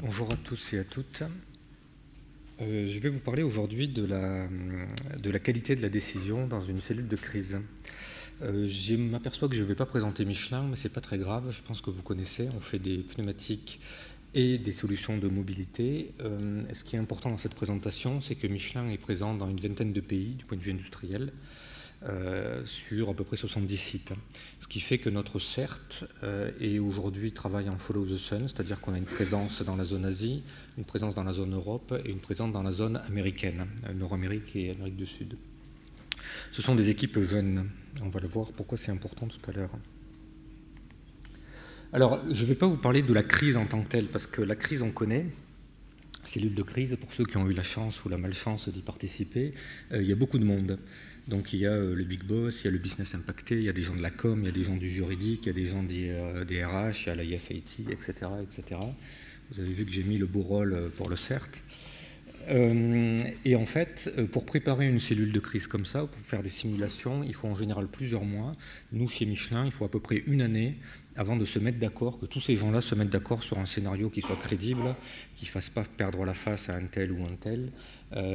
Bonjour à tous et à toutes. Je vais vous parler aujourd'hui de la qualité de la décision dans une cellule de crise. Je m'aperçois que je ne vais pas présenter Michelin, mais ce n'est pas très grave, je pense que vous connaissez, on fait des pneumatiques et des solutions de mobilité. Ce qui est important dans cette présentation, c'est que Michelin est présent dans une vingtaine de pays du point de vue industriel, sur à peu près 70 sites. Ce qui fait que notre CERT est aujourd'hui travaille en follow the sun, c'est-à-dire qu'on a une présence dans la zone Asie, une présence dans la zone Europe et une présence dans la zone américaine, Nord-Amérique et Amérique du Sud. Ce sont des équipes jeunes. On va le voir pourquoi c'est important tout à l'heure. Alors, je ne vais pas vous parler de la crise en tant que telle, parce que la crise, on connaît. Cellule de crise, pour ceux qui ont eu la chance ou la malchance d'y participer, il y a beaucoup de monde. Donc il y a le big boss, il y a le business impacté, il y a des gens de la com, il y a des gens du juridique, il y a des gens des RH, il y a la ISIT, etc., etc. Vous avez vu que j'ai mis le beau rôle pour le CERT. Et en fait, pour préparer une cellule de crise comme ça, pour faire des simulations, il faut en général plusieurs mois. Nous, chez Michelin, il faut à peu près une année avant de se mettre d'accord, que tous ces gens-là se mettent d'accord sur un scénario qui soit crédible, qui ne fasse pas perdre la face à un tel ou un tel,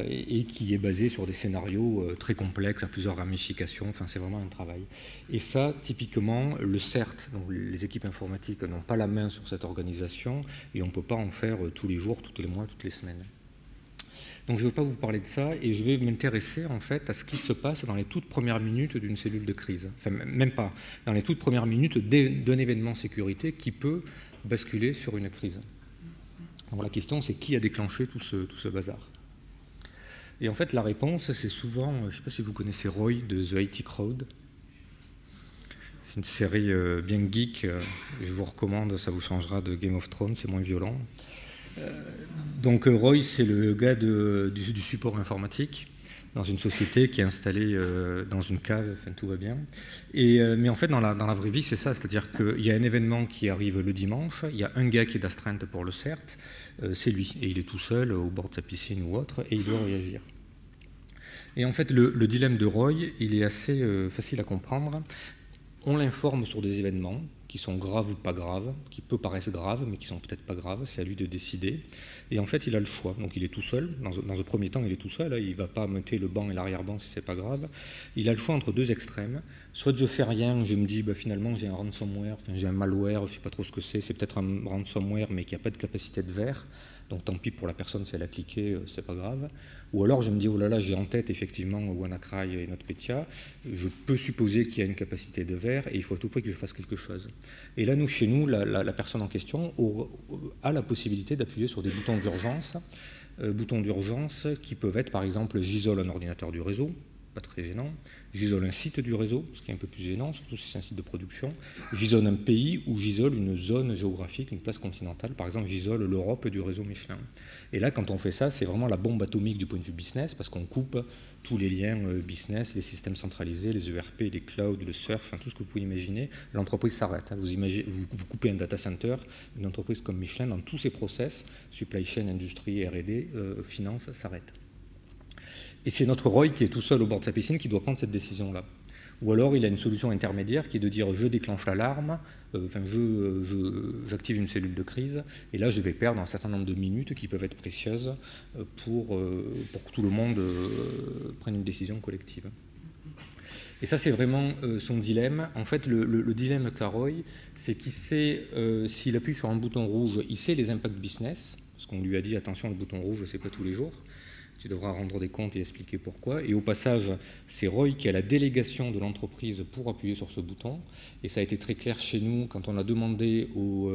et qui est basé sur des scénarios très complexes, à plusieurs ramifications. Enfin, c'est vraiment un travail. Et ça, typiquement, le CERT, donc les équipes informatiques n'ont pas la main sur cette organisation, et on ne peut pas en faire tous les jours, tous les mois, toutes les semaines. Donc je ne vais pas vous parler de ça et je vais m'intéresser en fait à ce qui se passe dans les toutes premières minutes d'une cellule de crise. Enfin, même pas, dans les toutes premières minutes d'un événement sécurité qui peut basculer sur une crise. Alors la question, c'est qui a déclenché tout ce bazar. Et en fait, la réponse, c'est souvent, je ne sais pas si vous connaissez Roy de The IT Crowd. C'est une série bien geek, je vous recommande, ça vous changera de Game of Thrones, c'est moins violent. Donc Roy, c'est le gars du support informatique dans une société qui est installée dans une cave, enfin, tout va bien. Mais en fait, dans la vraie vie, c'est ça, c'est-à-dire qu'il y a un événement qui arrive le dimanche, il y a un gars qui est d'astreinte pour le CERT, c'est lui, et il est tout seul au bord de sa piscine ou autre, et il doit réagir. Et en fait, le dilemme de Roy, il est assez facile à comprendre. On l'informe sur des événements qui sont graves ou pas graves, qui peuvent paraître graves, mais qui sont peut-être pas graves, c'est à lui de décider. Et en fait, il a le choix. Donc il est tout seul, dans un premier temps, il est tout seul, hein, il ne va pas monter le banc et l'arrière-banc si c'est pas grave. Il a le choix entre deux extrêmes. Soit je fais rien, je me dis bah, finalement j'ai un ransomware, enfin, j'ai un malware, je ne sais pas trop ce que c'est peut-être un ransomware mais qui n'a pas de capacité de verre, donc tant pis pour la personne si elle a cliqué, c'est pas grave. Ou alors je me dis, oh là là, j'ai en tête effectivement WannaCry et NotPetya, je peux supposer qu'il y a une capacité de verre et il faut à tout prix que je fasse quelque chose. Et là, chez nous, la personne en question a la possibilité d'appuyer sur des boutons d'urgence qui peuvent être par exemple, j'isole un ordinateur du réseau, pas très gênant, j'isole un site du réseau, ce qui est un peu plus gênant, surtout si c'est un site de production, j'isole un pays ou j'isole une zone géographique, une place continentale, par exemple j'isole l'Europe du réseau Michelin. Et là, quand on fait ça, c'est vraiment la bombe atomique du point de vue business, parce qu'on coupe tous les liens business, les systèmes centralisés, les ERP, les clouds, le surf, enfin, tout ce que vous pouvez imaginer, l'entreprise s'arrête. Hein. Vous coupez un data center, une entreprise comme Michelin, dans tous ses process, supply chain, industrie, R&D, finance, s'arrête. Et c'est notre Roy qui est tout seul au bord de sa piscine qui doit prendre cette décision-là. Ou alors il a une solution intermédiaire qui est de dire je déclenche l'alarme, j'active une cellule de crise, et là je vais perdre un certain nombre de minutes qui peuvent être précieuses pour que tout le monde prenne une décision collective. Et ça c'est vraiment son dilemme. En fait le dilemme qu'a Roy, c'est qu'il sait, s'il appuie sur un bouton rouge, il sait les impacts business, parce qu'on lui a dit attention le bouton rouge c'est pas tous les jours. Tu devras rendre des comptes et expliquer pourquoi. Et au passage, c'est Roy qui a la délégation de l'entreprise pour appuyer sur ce bouton. Et ça a été très clair chez nous quand on a demandé au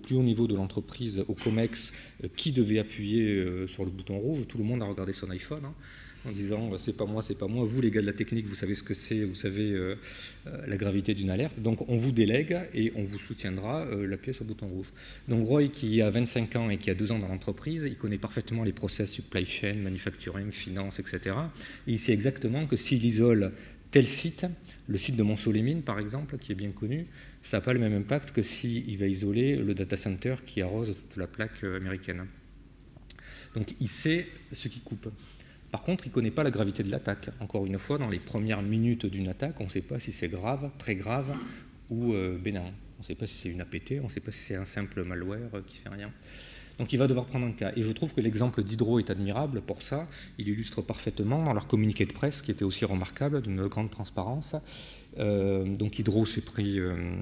plus haut niveau de l'entreprise, au COMEX, qui devait appuyer sur le bouton rouge. Tout le monde a regardé son iPhone hein, en disant c'est pas moi, c'est pas moi. Vous, les gars de la technique, vous savez ce que c'est, vous savez la gravité d'une alerte. Donc on vous délègue et on vous soutiendra l'appuyer sur le bouton rouge. Donc Roy, qui a 25 ans et qui a 2 ans dans l'entreprise, il connaît parfaitement les process supply chain, manufacturing, finance, etc. Et il sait exactement que s'il isole tel site, le site de Montceau-les-Mines par exemple, qui est bien connu, ça n'a pas le même impact que s'il va isoler le data center qui arrose toute la plaque américaine. Donc il sait ce qui coupe. Par contre, il ne connaît pas la gravité de l'attaque. Encore une fois, dans les premières minutes d'une attaque, on ne sait pas si c'est grave, très grave ou bénin. On ne sait pas si c'est une APT, on ne sait pas si c'est un simple malware qui ne fait rien. Donc il va devoir prendre un cas. Et je trouve que l'exemple d'Hydro est admirable pour ça. Il illustre parfaitement dans leur communiqué de presse, qui était aussi remarquable, d'une grande transparence. Donc Hydro s'est pris un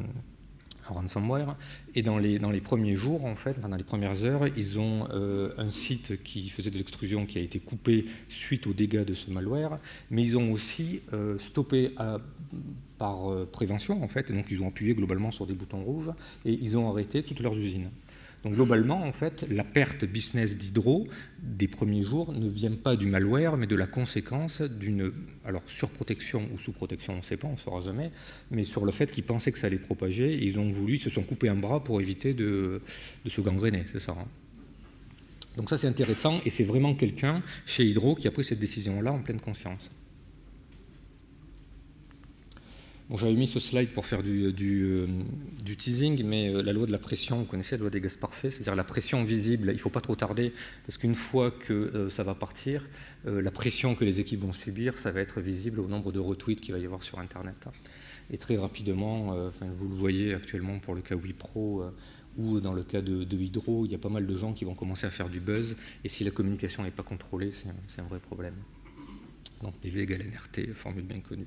ransomware. Et dans les premiers jours, en fait, dans les premières heures, ils ont un site qui faisait de l'extrusion qui a été coupé suite aux dégâts de ce malware. Mais ils ont aussi stoppé par prévention, en fait. Et donc ils ont appuyé globalement sur des boutons rouges et ils ont arrêté toutes leurs usines. Donc globalement, en fait, la perte business d'Hydro des premiers jours ne vient pas du malware, mais de la conséquence d'une surprotection ou sous-protection, on ne sait pas, on ne saura jamais, mais sur le fait qu'ils pensaient que ça allait propager, et ils se sont coupés un bras pour éviter de se gangréner, c'est ça. Hein. Donc ça, c'est intéressant, et c'est vraiment quelqu'un chez Hydro qui a pris cette décision-là en pleine conscience. Bon, j'avais mis ce slide pour faire du teasing, mais la loi de la pression, vous connaissez la loi des gaz parfaits, c'est-à-dire la pression visible, il ne faut pas trop tarder, parce qu'une fois que ça va partir, la pression que les équipes vont subir, ça va être visible au nombre de retweets qu'il va y avoir sur Internet. Et très rapidement, vous le voyez actuellement pour le cas Wipro, ou dans le cas de Hydro, il y a pas mal de gens qui vont commencer à faire du buzz, et si la communication n'est pas contrôlée, c'est un vrai problème. Donc PV égale NRT, formule bien connue.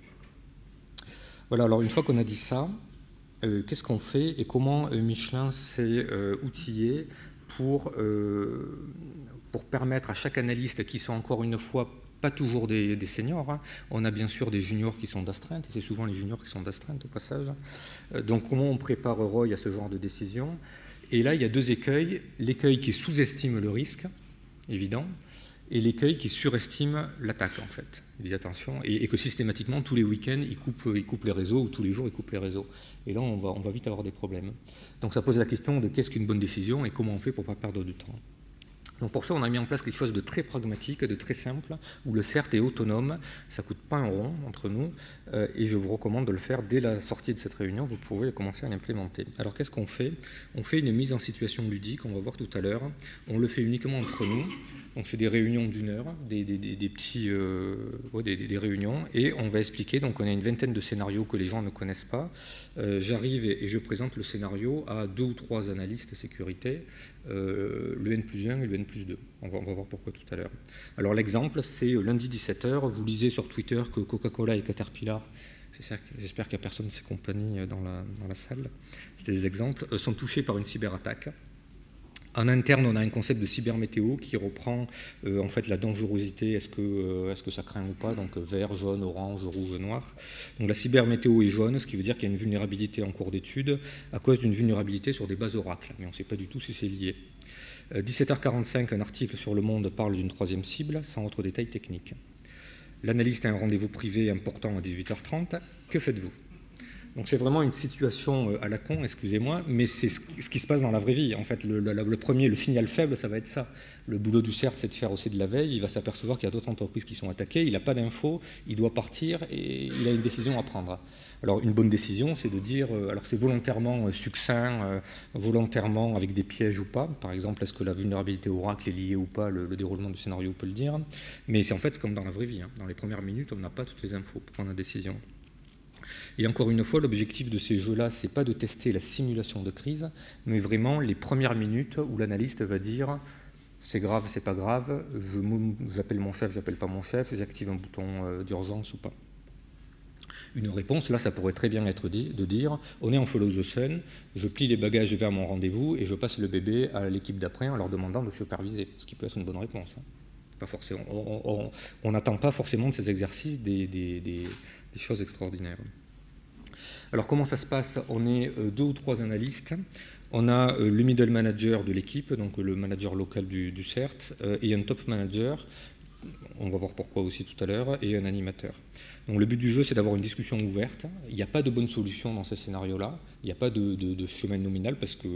Voilà, alors une fois qu'on a dit ça, qu'est-ce qu'on fait et comment Michelin s'est outillé pour permettre à chaque analyste, qui sont encore une fois pas toujours des seniors, hein, on a bien sûr des juniors qui sont d'astreinte, et c'est souvent les juniors qui sont d'astreinte au passage, donc comment on prépare Roy à ce genre de décision? Et là, il y a deux écueils, l'écueil qui sous-estime le risque, évident, et l'écueil qui surestime l'attaque, en fait. Il dit attention, et que systématiquement, tous les week-ends, il coupe les réseaux, ou tous les jours, il coupe les réseaux. Et là, on va vite avoir des problèmes. Donc ça pose la question de qu'est-ce qu'une bonne décision et comment on fait pour ne pas perdre du temps. Donc pour ça, on a mis en place quelque chose de très pragmatique, de très simple, où le CERT est autonome, ça ne coûte pas un rond entre nous, et je vous recommande de le faire dès la sortie de cette réunion, vous pouvez commencer à l'implémenter. Alors qu'est-ce qu'on fait? On fait une mise en situation ludique, on va voir tout à l'heure, on le fait uniquement entre nous, donc c'est des réunions d'une heure, des réunions, et on va expliquer, donc on a une vingtaine de scénarios que les gens ne connaissent pas, j'arrive et je présente le scénario à 2 ou 3 analystes sécurité, le N+1 et le N+2. On va voir pourquoi tout à l'heure. Alors l'exemple, c'est lundi 17h, vous lisez sur Twitter que Coca-Cola et Caterpillar, j'espère qu'il n'y a personne de ces compagnies dans la salle, c'était des exemples, sont touchés par une cyberattaque. En interne, on a un concept de cybermétéo qui reprend en fait la dangerosité, est-ce que ça craint ou pas, donc vert, jaune, orange, rouge, noir. Donc la cybermétéo est jaune, ce qui veut dire qu'il y a une vulnérabilité en cours d'étude à cause d'une vulnérabilité sur des bases oracles, mais on ne sait pas du tout si c'est lié. 17h45, un article sur Le Monde parle d'une troisième cible, sans autre détail technique. L'analyste a un rendez-vous privé important à 18h30, que faites-vous ? Donc c'est vraiment une situation à la con, excusez-moi, mais c'est ce qui se passe dans la vraie vie. En fait, le signal faible, ça va être ça. Le boulot du CERT, c'est de faire aussi de la veille. Il va s'apercevoir qu'il y a d'autres entreprises qui sont attaquées. Il n'a pas d'infos, il doit partir et il a une décision à prendre. Alors une bonne décision, c'est de dire, alors c'est volontairement succinct, volontairement avec des pièges ou pas. Par exemple, est-ce que la vulnérabilité Oracle est liée ou pas, le déroulement du scénario peut le dire. Mais c'est en fait comme dans la vraie vie. Hein. Dans les premières minutes, on n'a pas toutes les infos pour prendre la décision. Et encore une fois, l'objectif de ces jeux-là, ce n'est pas de tester la simulation de crise, mais vraiment les premières minutes où l'analyste va dire c'est grave, c'est pas grave, j'appelle mon chef, j'appelle pas mon chef, j'active un bouton d'urgence ou pas. Une réponse, là, ça pourrait très bien être de dire on est en follow the sun, je plie les bagages vers mon rendez-vous et je passe le bébé à l'équipe d'après en leur demandant de superviser, ce qui peut être une bonne réponse. Hein. Pas forcément, on n'attend pas forcément de ces exercices des choses extraordinaires. Alors comment ça se passe? On est 2 ou 3 analystes. On a le middle manager de l'équipe, donc le manager local du CERT, et un top manager, on va voir pourquoi aussi tout à l'heure, et un animateur. Donc le but du jeu, c'est d'avoir une discussion ouverte. Il n'y a pas de bonne solution dans ces scénarios-là. Il n'y a pas de chemin nominal parce que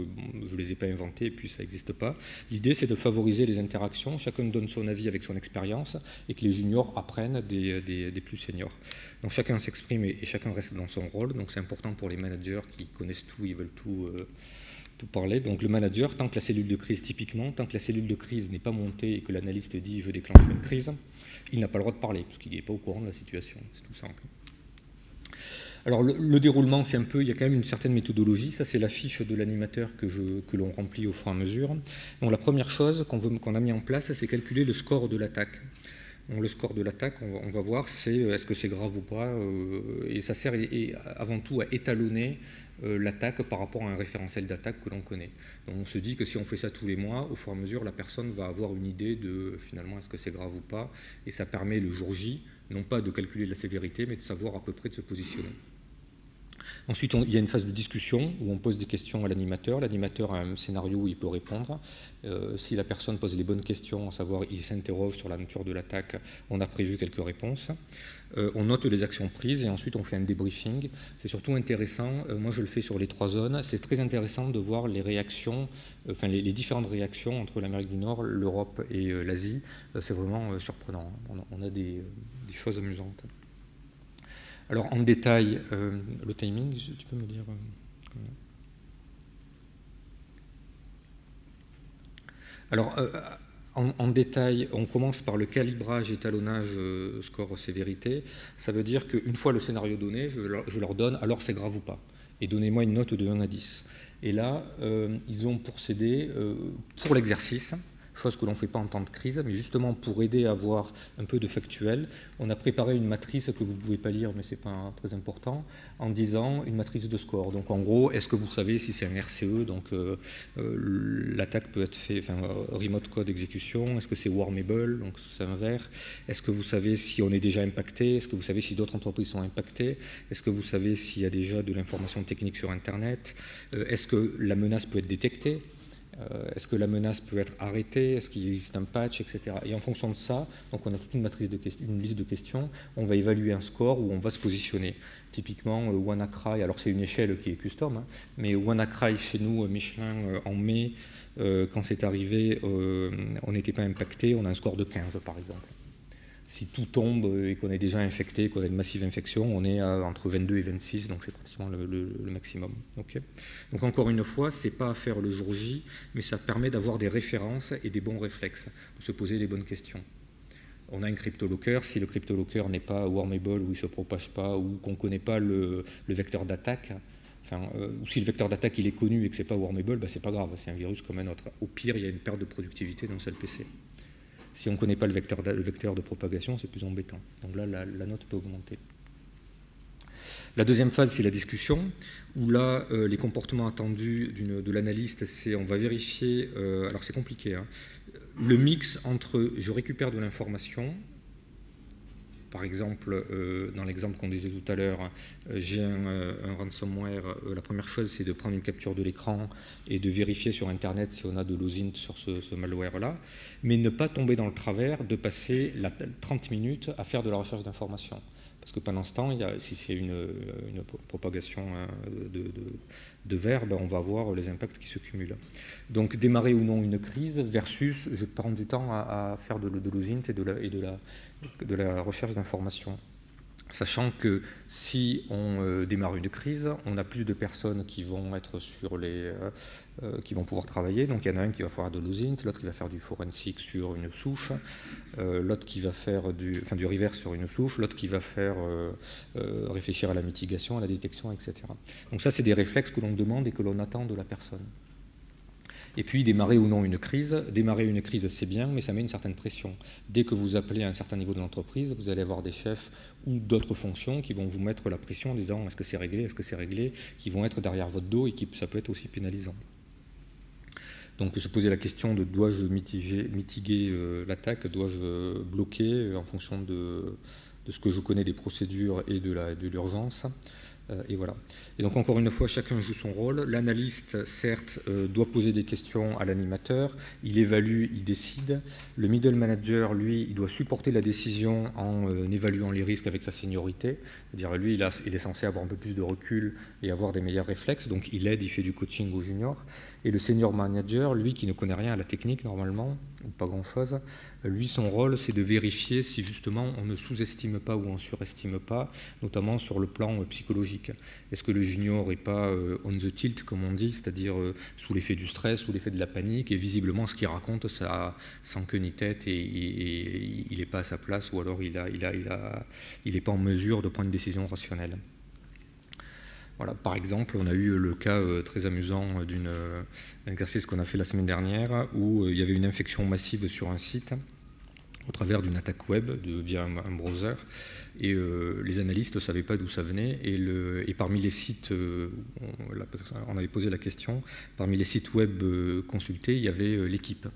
je ne les ai pas inventés et puis ça n'existe pas. L'idée, c'est de favoriser les interactions. Chacun donne son avis avec son expérience et que les juniors apprennent des plus seniors. Donc chacun s'exprime et chacun reste dans son rôle. Donc c'est important pour les managers qui connaissent tout, ils veulent tout tout parler. Donc le manager, tant que la cellule de crise, typiquement, tant que la cellule de crise n'est pas montée et que l'analyste dit « je déclenche une crise », il n'a pas le droit de parler, parce qu'il n'est pas au courant de la situation, c'est tout simple. Alors le déroulement, c'est un peu, il y a quand même une certaine méthodologie, ça c'est la fiche de l'animateur que l'on remplit au fur et à mesure. Donc la première chose qu'on a mis en place, c'est calculer le score de l'attaque. Donc, le score de l'attaque, on va voir, c'est est-ce que c'est grave ou pas, et ça sert avant tout à étalonner l'attaque par rapport à un référentiel d'attaque que l'on connaît. Donc on se dit que si on fait ça tous les mois, au fur et à mesure, la personne va avoir une idée de finalement est-ce que c'est grave ou pas, et ça permet le jour J, non pas de calculer la sévérité, mais de savoir à peu près de se positionner. Ensuite, il y a une phase de discussion où on pose des questions à l'animateur. L'animateur a un scénario où il peut répondre. Si la personne pose les bonnes questions, à savoir il s'interroge sur la nature de l'attaque, on a prévu quelques réponses. On note les actions prises et ensuite on fait un débriefing. C'est surtout intéressant, moi je le fais sur les 3 zones, c'est très intéressant de voir les réactions, enfin les différentes réactions entre l'Amérique du Nord, l'Europe et l'Asie. C'est vraiment surprenant, on a des choses amusantes. Alors en détail, le timing, tu peux me dire Alors en détail, on commence par le calibrage, étalonnage, score, sévérité. Ça veut dire qu'une fois le scénario donné, je leur donne alors c'est grave ou pas. Et donnez-moi une note de 1 à 10. Et là, ils ont procédé pour l'exercice, chose que l'on ne fait pas en temps de crise, mais justement pour aider à avoir un peu de factuel, on a préparé une matrice que vous ne pouvez pas lire, mais ce n'est pas très important, en disant une matrice de score. Donc en gros, est-ce que vous savez si c'est un RCE, donc l'attaque peut être faite, enfin remote code exécution, est-ce que c'est warmable, donc c'est un vert, est-ce que vous savez si on est déjà impacté, est-ce que vous savez si d'autres entreprises sont impactées, est-ce que vous savez s'il y a déjà de l'information technique sur Internet, est-ce que la menace peut être détectée, est-ce que la menace peut être arrêtée, est-ce qu'il existe un patch, etc. Et en fonction de ça, donc on a toute une matrice une liste de questions, on va évaluer un score où on va se positionner. Typiquement, WannaCry, alors c'est une échelle qui est custom, hein, mais WannaCry chez nous, Michelin, en mai, quand c'est arrivé, on n'était pas impacté, on a un score de 15 par exemple. Si tout tombe et qu'on est déjà infecté, qu'on a une massive infection, on est entre 22 et 26, donc c'est pratiquement le maximum. Okay. Donc encore une fois, ce n'est pas à faire le jour J, mais ça permet d'avoir des références et des bons réflexes, de se poser les bonnes questions. On a un cryptolocker, si le cryptolocker n'est pas warmable ou il ne se propage pas ou qu'on ne connaît pas le vecteur d'attaque, enfin, ou si le vecteur d'attaque il est connu et que ce n'est pas warmable, ben, ce n'est pas grave, c'est un virus comme un autre. Au pire, il y a une perte de productivité d'un seul PC. Si on ne connaît pas le vecteur de propagation, c'est plus embêtant. Donc là, la note peut augmenter. La deuxième phase, c'est la discussion, où là, les comportements attendus de l'analyste, c'est on va vérifier, alors c'est compliqué, hein, le mix entre je récupère de l'information, par exemple, dans l'exemple qu'on disait tout à l'heure, j'ai un ransomware, la première chose c'est de prendre une capture de l'écran et de vérifier sur Internet si on a de l'OSINT sur ce malware-là, mais ne pas tomber dans le travers de passer 30 minutes à faire de la recherche d'informations. Parce que pendant ce temps, si c'est une propagation de verbes, on va voir les impacts qui se cumulent. Donc démarrer ou non une crise versus je prends du temps à faire de l'OSINT et de la recherche d'informations. Sachant que si on démarre une crise, on a plus de personnes qui vont être qui vont pouvoir travailler. Donc il y en a un qui va faire de l'OSINT, l'autre qui va faire du forensic sur une souche, l'autre qui va faire du reverse sur une souche, l'autre qui va faire réfléchir à la mitigation, à la détection, etc. Donc ça, c'est des réflexes que l'on demande et que l'on attend de la personne. Et puis, démarrer ou non une crise. Démarrer une crise, c'est bien, mais ça met une certaine pression. Dès que vous appelez à un certain niveau de l'entreprise, vous allez avoir des chefs ou d'autres fonctions qui vont vous mettre la pression en disant « est-ce que c'est réglé, est-ce que c'est réglé ?» qui vont être derrière votre dos et ça peut être aussi pénalisant. Donc, se poser la question de dois-je mitiguer l'attaque, dois-je bloquer en fonction de ce que je connais des procédures et de l'urgence. Et voilà. Et donc encore une fois, chacun joue son rôle. L'analyste, certes, doit poser des questions à l'animateur, il évalue, il décide. Le middle manager, lui, il doit supporter la décision en évaluant les risques avec sa seniorité. C'est-à-dire, lui, il est censé avoir un peu plus de recul et avoir des meilleurs réflexes, donc il aide, il fait du coaching aux juniors. Et le senior manager, lui, qui ne connaît rien à la technique normalement, ou pas grand-chose, lui, son rôle, c'est de vérifier si justement on ne sous-estime pas ou on surestime pas, notamment sur le plan psychologique. psychologique. Est-ce que le junior n'est pas on the tilt, comme on dit, c'est-à-dire sous l'effet du stress, sous l'effet de la panique, et visiblement ce qu'il raconte, ça sans queue ni tête, et il n'est pas à sa place, ou alors il n'est pas en mesure de prendre une décision rationnelle. Voilà, par exemple, on a eu le cas très amusant d'un exercice qu'on a fait la semaine dernière, où il y avait une infection massive sur un site, au travers d'une attaque web via un browser, et les analystes ne savaient pas d'où ça venait, et parmi les sites, on avait posé la question, parmi les sites web consultés, il y avait l'équipe.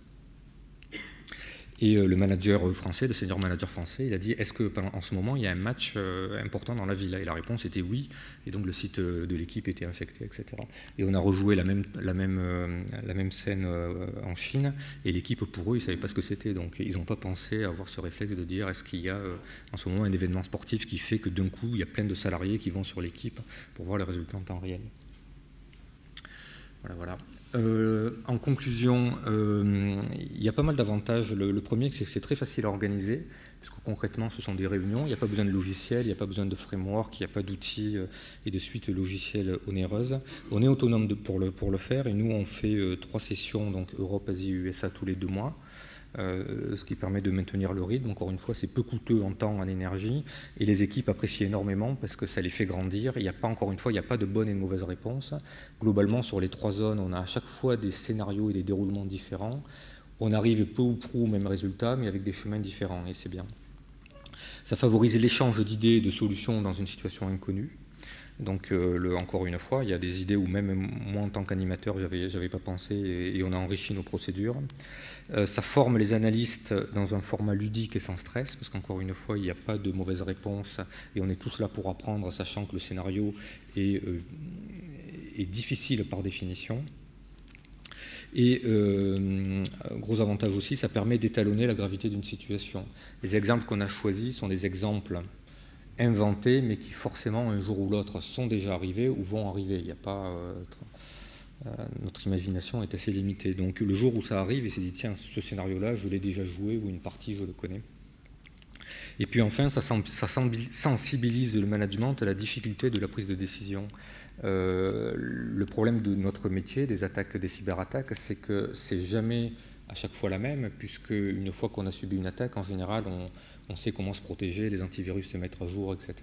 Et le manager français, le senior manager français, il a dit « Est-ce qu'en ce moment, il y a un match important dans la ville ?» Et la réponse était « oui », et donc le site de l'équipe était infecté, etc. Et on a rejoué la même scène en Chine, et l'équipe, pour eux, ils ne savaient pas ce que c'était. Donc ils n'ont pas pensé à avoir ce réflexe de dire « Est-ce qu'il y a en ce moment un événement sportif qui fait que d'un coup, il y a plein de salariés qui vont sur l'équipe pour voir les résultats en temps réel ?» Voilà. En conclusion, il y a pas mal d'avantages. Le premier, c'est que c'est très facile à organiser, puisque concrètement, ce sont des réunions. Il n'y a pas besoin de logiciel, il n'y a pas besoin de framework, il n'y a pas d'outils et de suites logicielles onéreuses. On est autonome pour le faire, et nous, on fait 3 sessions, donc Europe, Asie, USA, tous les 2 mois. Ce qui permet de maintenir le rythme. Encore une fois, c'est peu coûteux en temps, en énergie, et les équipes apprécient énormément parce que ça les fait grandir. Il n'y a pas, encore une fois, il n'y a pas de bonne et de mauvaise réponse. Globalement, sur les 3 zones, on a à chaque fois des scénarios et des déroulements différents. On arrive peu ou prou au même résultat, mais avec des chemins différents, et c'est bien. Ça favorise l'échange d'idées et de solutions dans une situation inconnue. Donc, encore une fois, il y a des idées où même moi, en tant qu'animateur, j'avais pas pensé, et on a enrichi nos procédures. Ça forme les analystes dans un format ludique et sans stress, parce qu'encore une fois, il n'y a pas de mauvaise réponse, et on est tous là pour apprendre, sachant que le scénario est difficile par définition. Et gros avantage aussi, ça permet d'étalonner la gravité d'une situation. Les exemples qu'on a choisis sont des exemples inventés, mais qui forcément, un jour ou l'autre, sont déjà arrivés ou vont arriver. Il n'y a pas... notre imagination est assez limitée. Donc le jour où ça arrive, il s'est dit, tiens, ce scénario-là, je l'ai déjà joué, ou une partie, je le connais. Et puis enfin, ça sensibilise le management à la difficulté de la prise de décision. Le problème de notre métier, des attaques, des cyberattaques, c'est que c'est jamais à chaque fois la même, puisque une fois qu'on a subi une attaque, en général, on sait comment se protéger, les antivirus se mettent à jour, etc.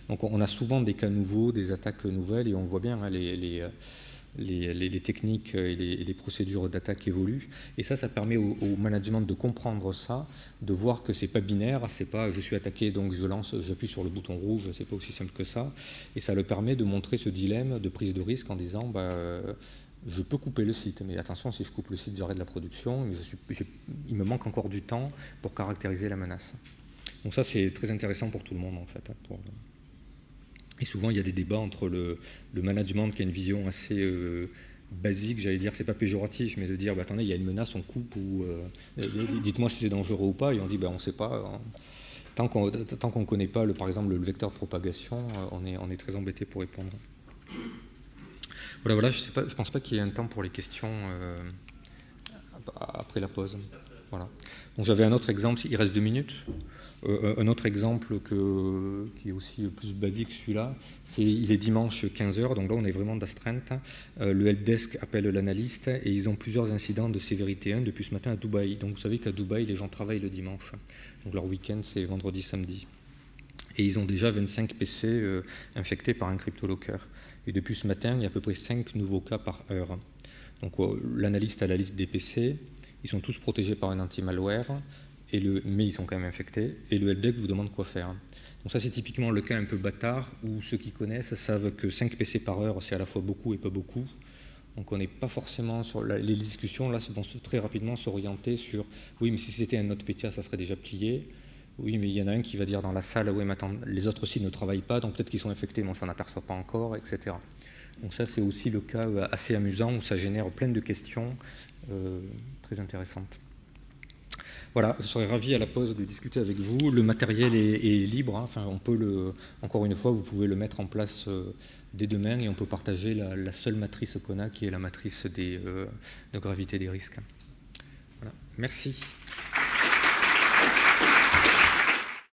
Donc on a souvent des cas nouveaux, des attaques nouvelles, et on voit bien hein, les techniques et les procédures d'attaque évoluent. Et ça permet au management de comprendre ça, de voir que c'est pas binaire, c'est pas je suis attaqué donc j'appuie sur le bouton rouge, c'est pas aussi simple que ça. Et ça le permet de montrer ce dilemme de prise de risque en disant je peux couper le site, mais attention, si je coupe le site, j'arrête la production, mais il me manque encore du temps pour caractériser la menace. Donc ça, c'est très intéressant pour tout le monde, en fait. Et souvent, il y a des débats entre le management qui a une vision assez basique, j'allais dire, c'est pas péjoratif, mais de dire, attendez, il y a une menace, on coupe, ou dites-moi si c'est dangereux ou pas, et on dit, on ne sait pas. Tant qu'on ne connaît pas, par exemple, le vecteur de propagation, on est très embêté pour répondre. Voilà, je ne pense pas qu'il y ait un temps pour les questions après la pause. Voilà. Donc j'avais un autre exemple, il reste 2 minutes. Un autre exemple qui est aussi plus basique, celui-là, il est dimanche 15h, donc là on est vraiment d'astreinte. Le helpdesk appelle l'analyste et ils ont plusieurs incidents de sévérité 1 depuis ce matin à Dubaï. Donc vous savez qu'à Dubaï, les gens travaillent le dimanche. Donc leur week-end, c'est vendredi, samedi. Et ils ont déjà 25 PC infectés par un cryptolocker. Et depuis ce matin, il y a à peu près 5 nouveaux cas par heure. Donc l'analyste a la liste des PC, ils sont tous protégés par un anti-malware, mais ils sont quand même infectés, et le helpdesk vous demande quoi faire. Donc ça, c'est typiquement le cas un peu bâtard, où ceux qui connaissent savent que 5 PC par heure, c'est à la fois beaucoup et pas beaucoup. Donc on n'est pas forcément sur... Les discussions, là, vont très rapidement s'orienter sur « oui, mais si c'était un autre PTA, ça serait déjà plié ». Oui, mais il y en a un qui va dire dans la salle, oui, mais attends, les autres aussi ne travaillent pas, donc peut-être qu'ils sont infectés, mais on ne s'en aperçoit pas encore, etc. Donc ça, c'est aussi le cas assez amusant, où ça génère plein de questions très intéressantes. Voilà, je serais ravi à la pause de discuter avec vous. Le matériel est libre, hein. Enfin, on peut encore une fois, vous pouvez le mettre en place dès demain, et on peut partager la seule matrice qu'on a, qui est la matrice de gravité des risques. Voilà. Merci.